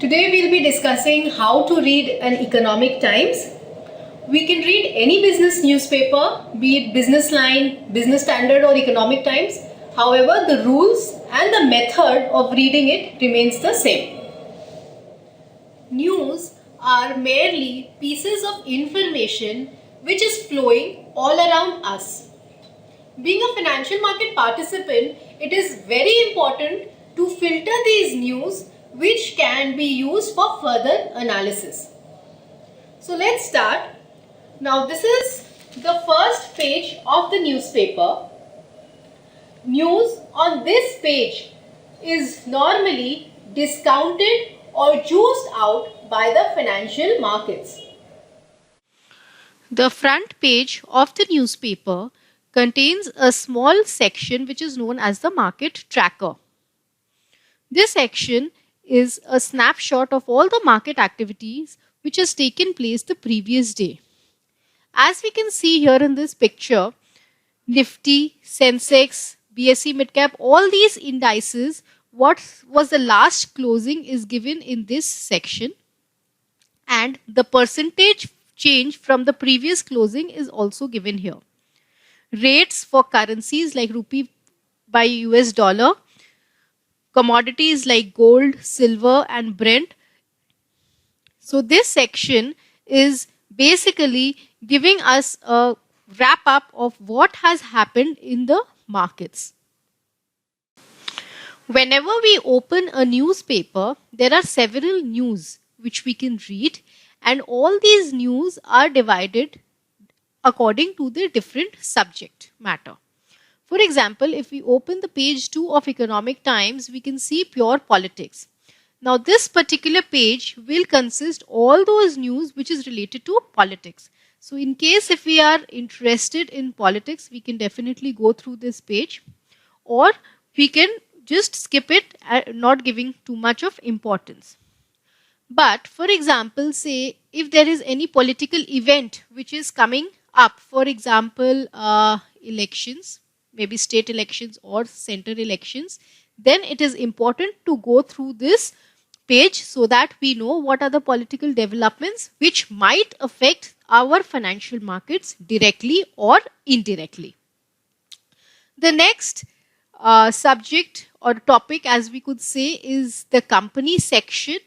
Today we'll be discussing how to read an Economic Times. We can read any business newspaper, be it Business Line, Business Standard or Economic Times. However, the rules and the method of reading it remains the same. News are merely pieces of information which is flowing all around us. Being a financial market participant, it is very important to filter these news which can be used for further analysis. So let's start. Now this is the first page of the newspaper. News on this page is normally discounted or juiced out by the financial markets. The front page of the newspaper contains a small section which is known as the market tracker. This section is a snapshot of all the market activities which has taken place the previous day. As we can see here in this picture, Nifty, Sensex, BSE Midcap, all these indices, what was the last closing is given in this section, and the percentage change from the previous closing is also given here. Rates for currencies like rupee by US dollar, commodities like gold, silver and Brent. So this section is basically giving us a wrap up of what has happened in the markets. Whenever we open a newspaper, there are several news which we can read, and all these news are divided according to the different subject matter. For example, if we open the page 2 of Economic Times, we can see pure politics. Now this particular page will consist all those news which is related to politics. So in case if we are interested in politics, we can definitely go through this page, or we can just skip it, not giving too much of importance. But for example, say if there is any political event which is coming up, for example, elections, maybe state elections or central elections, then it is important to go through this page so that we know what are the political developments which might affect our financial markets directly or indirectly. The next subject or topic, as we could say, is the company section.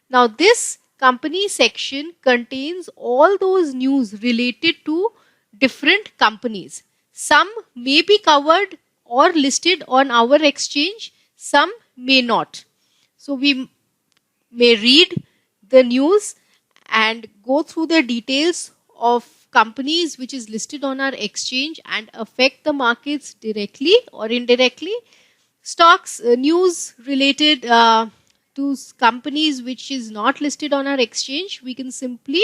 Now this company section contains all those news related to different companies. Some may be covered or listed on our exchange, some may not. So we may read the news and go through the details of companies which is listed on our exchange and affect the markets directly or indirectly. Stocks, news related to companies which is not listed on our exchange, we can simply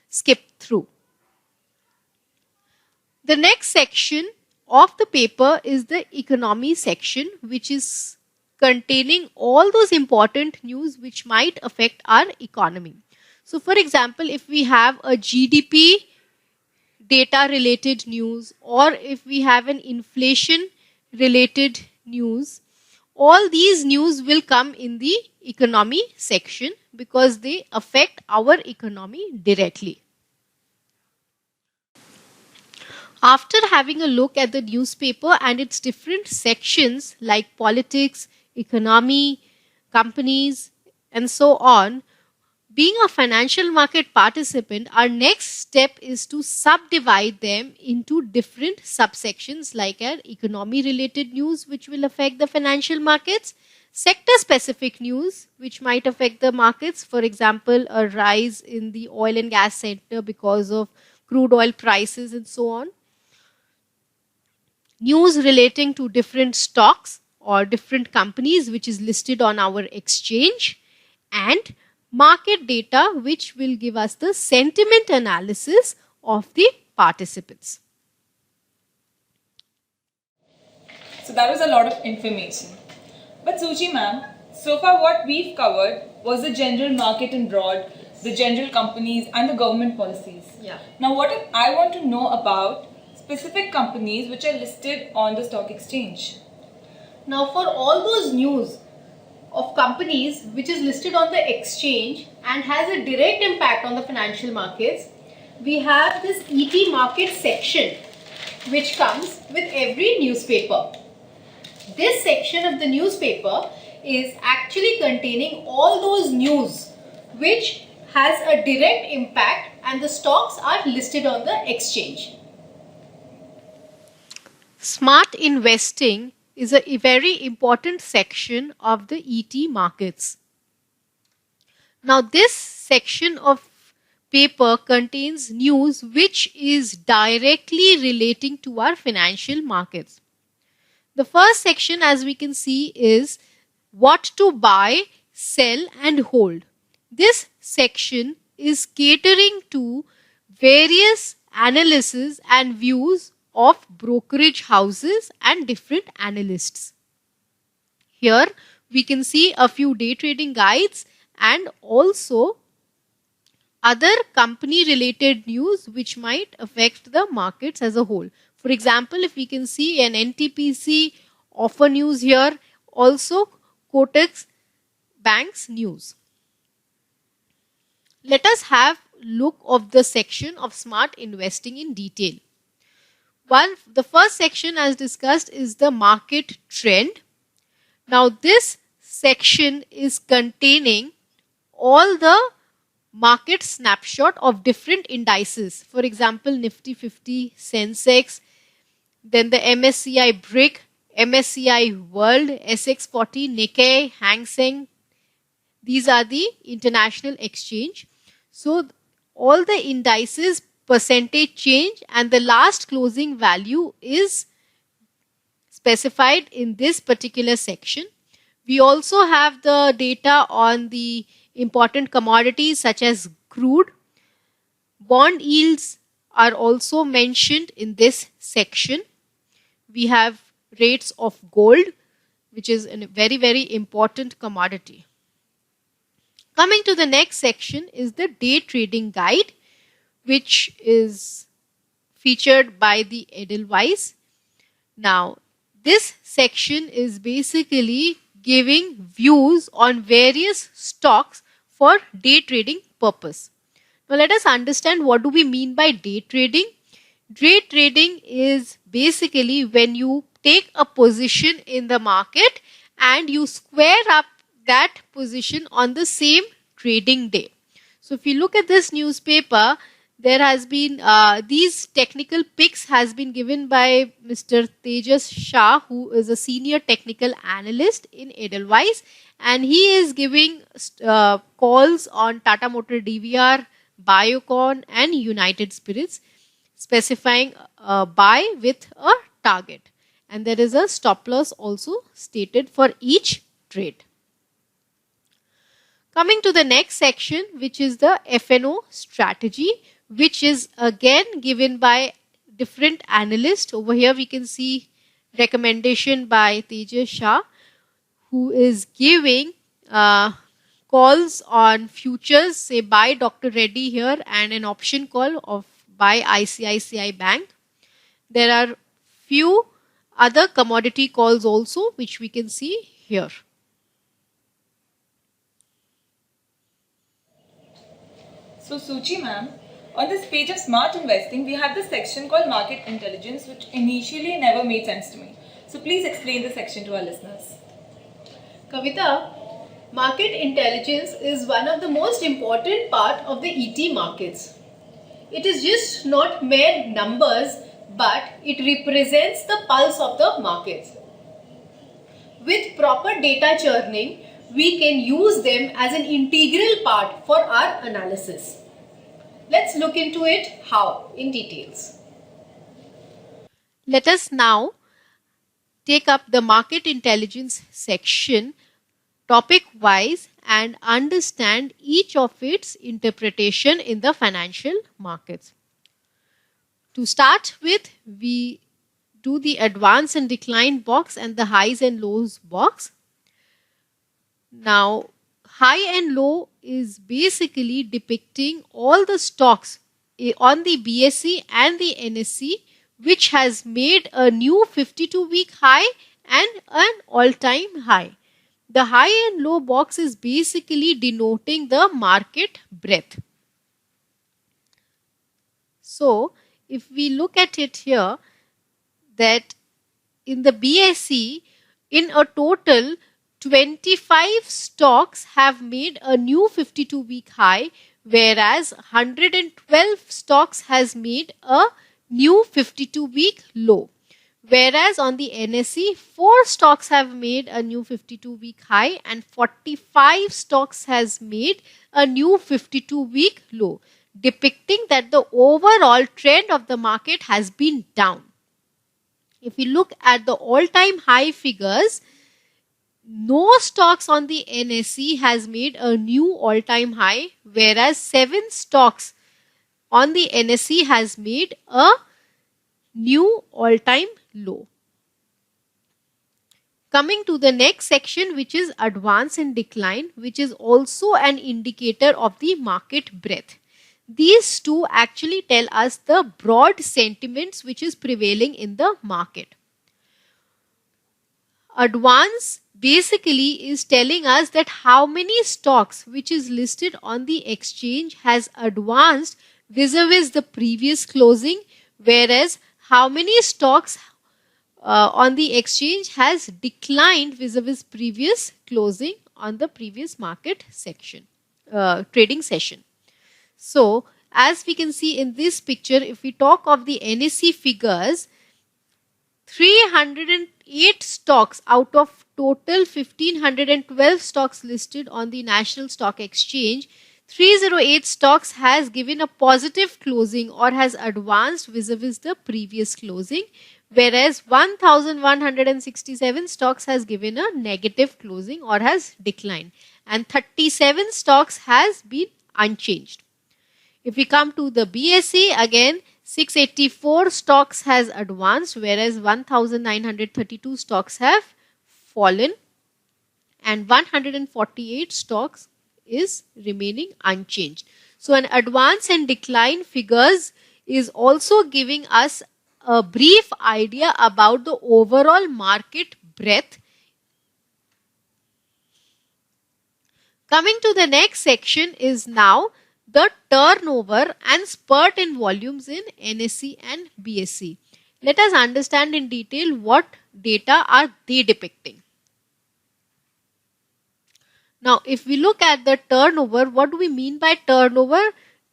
skip through. The next section of the paper is the economy section, which is containing all those important news which might affect our economy. So for example, if we have a GDP data related news, or if we have an inflation related news, all these news will come in the economy section because they affect our economy directly. After having a look at the newspaper and its different sections like politics, economy, companies, and so on, being a financial market participant, our next step is to subdivide them into different subsections like our economy related news which will affect the financial markets, sector specific news which might affect the markets, for example, a rise in the oil and gas sector because of crude oil prices and so on. News relating to different stocks or different companies which is listed on our exchange, and market data which will give us the sentiment analysis of the participants. So that was a lot of information. But Suchi ma'am, so far what we've covered was the general market in broad, the general companies and the government policies. Yeah. Now what if I want to know about specific companies which are listed on the stock exchange? Now for all those news of companies which is listed on the exchange and has a direct impact on the financial markets, we have this ET market section which comes with every newspaper. This section of the newspaper is actually containing all those news which has a direct impact and the stocks are listed on the exchange. Smart investing is a very important section of the ET markets. Now, this section of paper contains news which is directly relating to our financial markets. The first section, as we can see, is what to buy, sell and hold. This section is catering to various analyses and views of brokerage houses and different analysts. Here we can see a few day trading guides and also other company related news which might affect the markets as a whole. For example, if we can see an NTPC offer news here, also Kotak Bank's news. Let us have a look of the section of smart investing in detail. The first section, as discussed, is the market trend. Now this section is containing all the market snapshot of different indices. For example, Nifty 50, Sensex, then the MSCI BRIC, MSCI World, SX40, Nikkei, Hang Seng. These are the international exchange. So all the indices, percentage change and the last closing value is specified in this particular section. We also have the data on the important commodities such as crude. Bond yields are also mentioned in this section. We have rates of gold, which is a very important commodity. Coming to the next section is the day trading guide, which is featured by the Edelweiss. Now, this section is basically giving views on various stocks for day trading purpose. Now, let us understand what do we mean by day trading. Day trading is basically when you take a position in the market and you square up that position on the same trading day. So, if you look at this newspaper, there has been these technical picks has been given by Mr. Tejas Shah, who is a senior technical analyst in Edelweiss, and he is giving calls on Tata Motor DVR, Biocon and United Spirits, specifying a buy with a target, and there is a stop loss also stated for each trade. Coming to the next section, which is the FNO strategy, which is again given by different analysts. Over here we can see recommendation by Tejas Shah, who is giving calls on futures, say buy Dr. Reddy here, and an option call of buy ICICI Bank. There are few other commodity calls also which we can see here. So Suchi ma'am, on this page of smart investing, we have this section called market intelligence, which initially never made sense to me. So please explain the section to our listeners. Kavita, market intelligence is one of the most important part of the ET markets. It is just not mere numbers, but it represents the pulse of the markets. With proper data churning, we can use them as an integral part for our analysis. Let's look into it how in details. Let us now take up the market intelligence section topic wise and understand each of its interpretation in the financial markets. To start with, we do the advance and decline box and the highs and lows box. Now, high and low is basically depicting all the stocks on the BSE and the NSE which has made a new 52-week high and an all-time high. The high and low box is basically denoting the market breadth. So, if we look at it here, that in the BSE, in a total, 25 stocks have made a new 52-week high, whereas 112 stocks has made a new 52-week low. Whereas on the NSE, 4 stocks have made a new 52-week high and 45 stocks has made a new 52-week low, depicting that the overall trend of the market has been down. If we look at the all-time high figures, no stocks on the NSE has made a new all-time high, whereas 7 stocks on the NSE has made a new all-time low. Coming to the next section, which is advance and decline, which is also an indicator of the market breadth. These two actually tell us the broad sentiments which is prevailing in the market. Advance basically is telling us that how many stocks which is listed on the exchange has advanced vis-a-vis the previous closing, whereas how many stocks on the exchange has declined vis-a-vis previous closing on the previous market section, trading session. So, as we can see in this picture, if we talk of the NSE figures, 308 stocks out of total 1512 stocks listed on the National Stock Exchange, 308 stocks has given a positive closing or has advanced vis-a-vis the previous closing, whereas 1167 stocks has given a negative closing or has declined, and 37 stocks has been unchanged. If we come to the BSE, again 684 stocks has advanced, whereas 1932 stocks have fallen, and 148 stocks is remaining unchanged. So an advance and decline figures is also giving us a brief idea about the overall market breadth. Coming to the next section is now the turnover and spurt in volumes in NSE and BSE. Let us understand in detail what data are they depicting. Now, if we look at the turnover, what do we mean by turnover?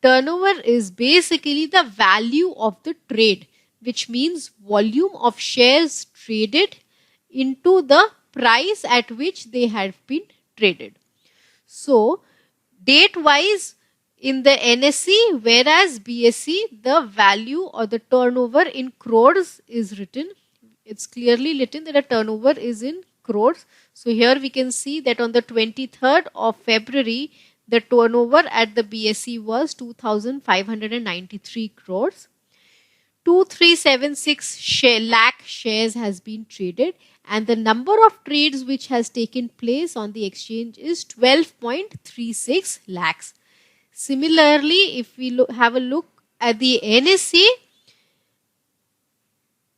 Turnover is basically the value of the trade, which means volume of shares traded into the price at which they have been traded. So, date-wise in the NSE, whereas BSE, the value or the turnover in crores is written. It's clearly written that a turnover is in crores. So here we can see that on the 23rd of February, the turnover at the BSE was 2,593 crores. 2376 lakh shares has been traded, and the number of trades which has taken place on the exchange is 12.36 lakhs. Similarly, if we have a look at the NSE,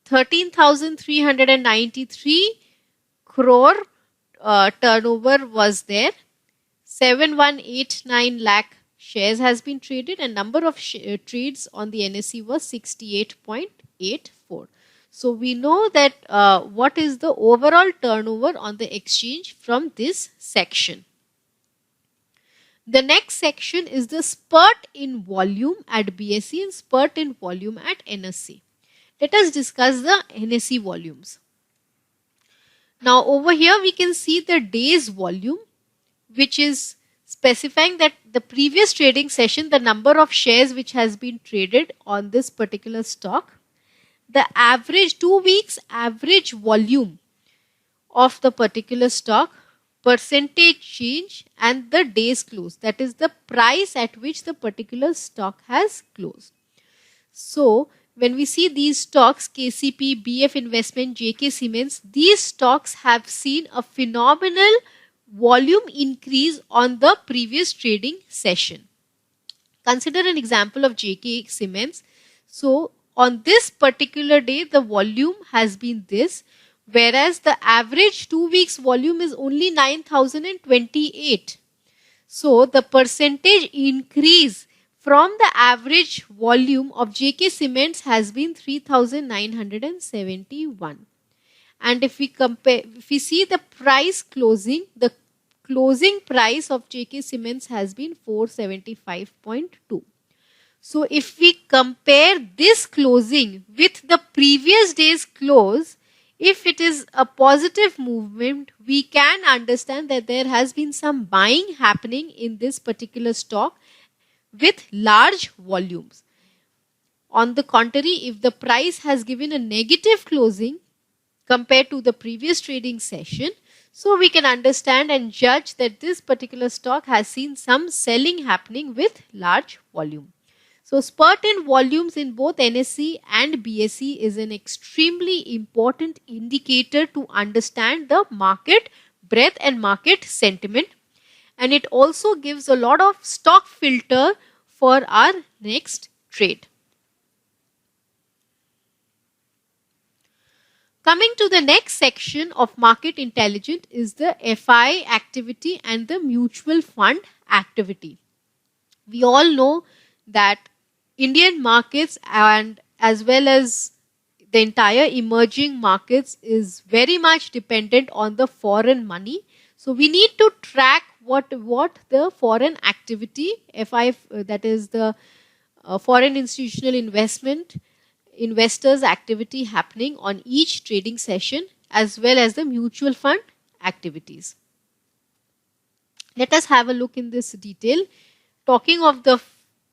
13,393 crore turnover was there. 7189 lakh shares has been traded, and number of trades on the NSE was 68.84. So we know that what is the overall turnover on the exchange from this section. The next section is the spurt in volume at BSE and spurt in volume at NSE. Let us discuss the NSE volumes. Now over here we can see the day's volume, which is specifying that the previous trading session, the number of shares which has been traded on this particular stock, the average 2 weeks average volume of the particular stock, percentage change, and the day's close, that is the price at which the particular stock has closed. So when we see these stocks, KCP, BF Investment, JK Cements, these stocks have seen a phenomenal volume increase on the previous trading session. Consider an example of JK Cements. So on this particular day, the volume has been this, whereas the average 2 weeks volume is only 9,028. So the percentage increase from the average volume of JK Cements has been 3,971. And if we see the price closing, the closing price of JK Cements has been 475.2. So if we compare this closing with the previous day's close, if it is a positive movement, we can understand that there has been some buying happening in this particular stock with large volumes. On the contrary, if the price has given a negative closing compared to the previous trading session, so we can understand and judge that this particular stock has seen some selling happening with large volume. So spurt in volumes in both NSE and BSE is an extremely important indicator to understand the market breadth and market sentiment. And it also gives a lot of stock filter for our next trade. Coming to the next section of market intelligence is the FI activity and the mutual fund activity. We all know that Indian markets and as well as the entire emerging markets is very much dependent on the foreign money. So we need to track what the foreign activity, FI, that is the foreign institutional investors activity happening on each trading session as well as the mutual fund activities. Let us have a look in this detail. Talking of the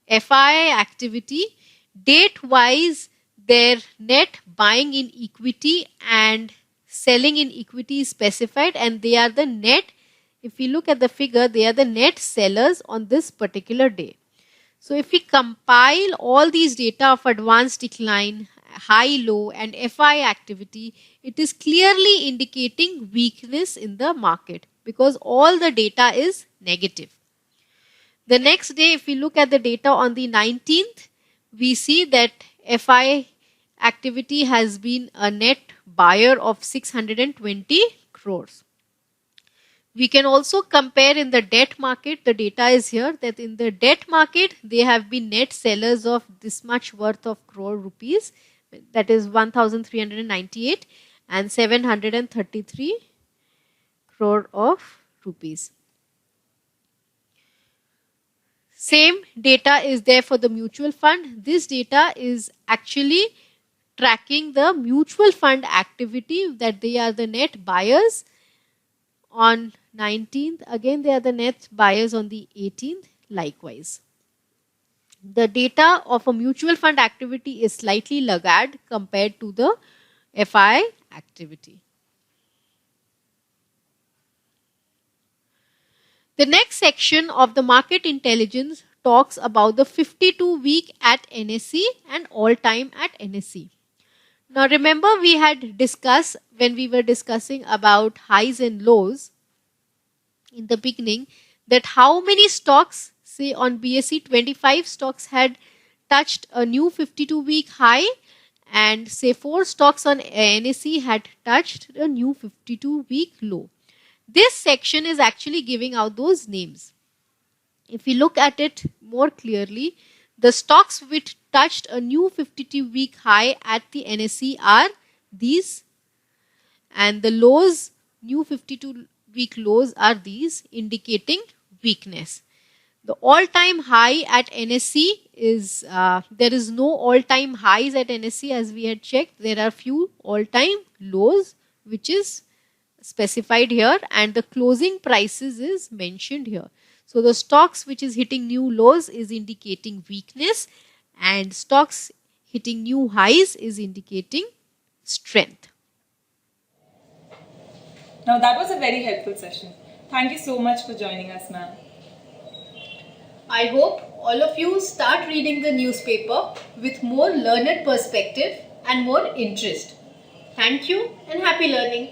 FI activity, date wise their net buying in equity and selling in equity is specified, and they are the net, if we look at the figure, they are the net sellers on this particular day. So if we compile all these data of advanced decline, high, low and FI activity, it is clearly indicating weakness in the market because all the data is negative. The next day, if we look at the data on the 19th, we see that FI activity has been a net buyer of 620 crores. We can also compare in the debt market. The data is here that in the debt market, they have been net sellers of this much worth of crore rupees. That is 1,398 and 733 crore of rupees. Same data is there for the mutual fund. This data is actually tracking the mutual fund activity, that they are the net buyers on 19th. Again, they are the net buyers on the 18th likewise. The data of a mutual fund activity is slightly laggard compared to the FI activity. The next section of the market intelligence talks about the 52-week at NSE and all-time at NSE. Now remember, we had discussed when we were discussing about highs and lows in the beginning that how many stocks, say on BSE 25 stocks had touched a new 52-week high and say 4 stocks on NSE had touched a new 52-week low. This section is actually giving out those names. If we look at it more clearly, the stocks which touched a new 52-week high at the NSE are these, and the lows, new 52-week lows are these, indicating weakness. The all-time high at NSE is, there is no all-time highs at NSE as we had checked. There are few all-time lows which is specified here, and the closing prices is mentioned here. So the stocks which is hitting new lows is indicating weakness, and stocks hitting new highs is indicating strength. Now that was a very helpful session. Thank you so much for joining us, ma'am. I hope all of you start reading the newspaper with more learned perspective and more interest. Thank you and happy learning.